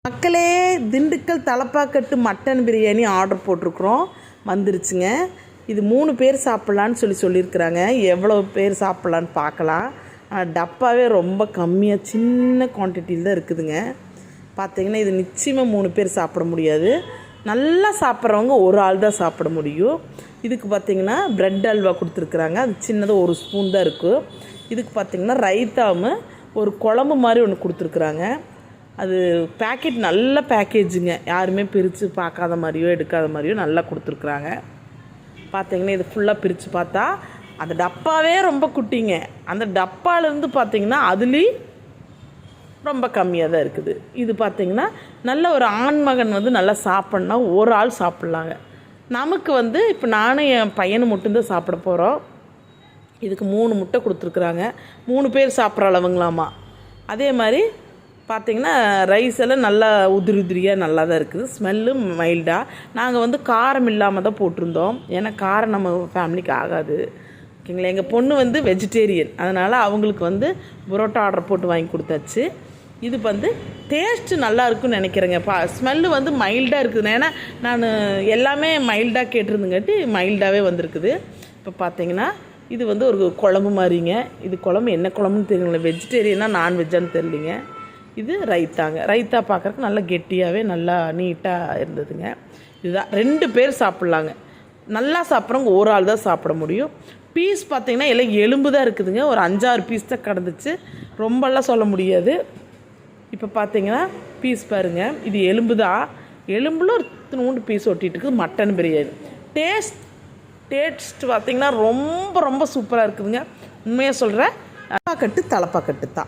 மக்களே, Dindigul Thalappakatti mutton biryani order போட்டிருக்குறோம், வந்துருச்சுங்க. இது 3 பேர் சாப்பிட்லான்னு சொல்லியிருக்கிறாங்க. எவ்வளோ பேர் சாப்பிட்லான்னு பார்க்கலாம். டப்பாவே ரொம்ப கம்மியாக சின்ன குவான்டிட்டியில் தான் இருக்குதுங்க. பார்த்திங்கன்னா இது நிச்சயமாக 3 பேர் சாப்பிட முடியாது. நல்லா சாப்பிட்றவங்க ஒரு ஆள் தான் சாப்பிட முடியும். இதுக்கு பார்த்திங்கன்னா ப்ரெட் அல்வா கொடுத்துருக்குறாங்க. அது சின்னதாக 1 ஸ்பூன் தான் இருக்குது. இதுக்கு பார்த்திங்கன்னா ரைத்தாவும் ஒரு குழம்பு மாதிரி ஒன்று கொடுத்துருக்குறாங்க. அது பேக்கெட் நல்ல பேக்கேஜுங்க, யாருமே பிரித்து பார்க்காத மாதிரியோ எடுக்காத மாதிரியோ நல்லா கொடுத்துருக்குறாங்க. பார்த்திங்கன்னா இது ஃபுல்லாக பிரித்து பார்த்தா அந்த டப்பாவே ரொம்ப குட்டிங்க. அந்த டப்பாலேருந்து பார்த்திங்கன்னா அதுலேயும் ரொம்ப கம்மியாக தான் இருக்குது. இது பார்த்திங்கன்னா நல்ல ஒரு ஆண்மகன் நல்லா சாப்பிட்னா ஒரு ஆள் சாப்பிட்லாங்க. நமக்கு இப்போ நானும் என் பையனு மட்டும்தான் சாப்பிட போகிறோம். இதுக்கு 3 முட்டை கொடுத்துருக்குறாங்க. 3 பேர் சாப்பிட்ற அளவுங்களாமா. அதே மாதிரி பார்த்திங்கன்னா ரைஸ் எல்லாம் நல்லா உதிரியாக நல்லா தான் இருக்குது. ஸ்மெல்லு மைல்டாக. நாங்கள் காரம் இல்லாமல் தான் போட்டிருந்தோம். ஏன்னா காரம் நம்ம ஃபேமிலிக்கு ஆகாது, ஓகேங்களா. எங்கள் பொண்ணு வெஜிடேரியன், அதனால் அவங்களுக்கு புரோட்டா ஆர்டர் போட்டு வாங்கி கொடுத்தாச்சு. இது டேஸ்ட்டு நல்லா இருக்குன்னு நினைக்கிறேங்க. ஸ்மெல்லு மைல்டாக இருக்குது. ஏன்னா நான் எல்லாமே மைல்டாக கேட்டிருந்துங்காட்டி மைல்டாகவே வந்திருக்குது. இப்போ பார்த்திங்கன்னா இது ஒரு குழம்பு மாதிரிங்க. இது குழம்பு என்ன குழம்புன்னு தெரியல, வெஜிடேரியனா நான்வெஜ்ஜான்னு தெரியலிங்க. இது ரைத்தாங்க. ரைத்தா பார்க்குறக்கு நல்லா கெட்டியாகவே நல்லா நீட்டாக இருந்ததுங்க. இதுதான் 2 பேர் சாப்பிட்லாங்க. நல்லா சாப்பிட்றவங்க ஒரு ஆள் தான் சாப்பிட முடியும். பீஸ் பார்த்திங்கன்னா எல்லாம் எலும்பு தான் இருக்குதுங்க. ஒரு 5-6 பீஸ் தான் கிடந்துச்சு, ரொம்பலாம் சொல்ல முடியாது. இப்போ பார்த்திங்கன்னா பீஸ் பாருங்கள், இது எலும்பு தான். எலும்பில் ஒரு 3 பீஸ் ஒட்டிகிட்டு இருக்குது. மட்டன் பிரியாணி டேஸ்ட் பார்த்திங்கன்னா ரொம்ப ரொம்ப சூப்பராக இருக்குதுங்க. உண்மையாக சொல்கிறேன், தலப்பாக்கட்டு தான்.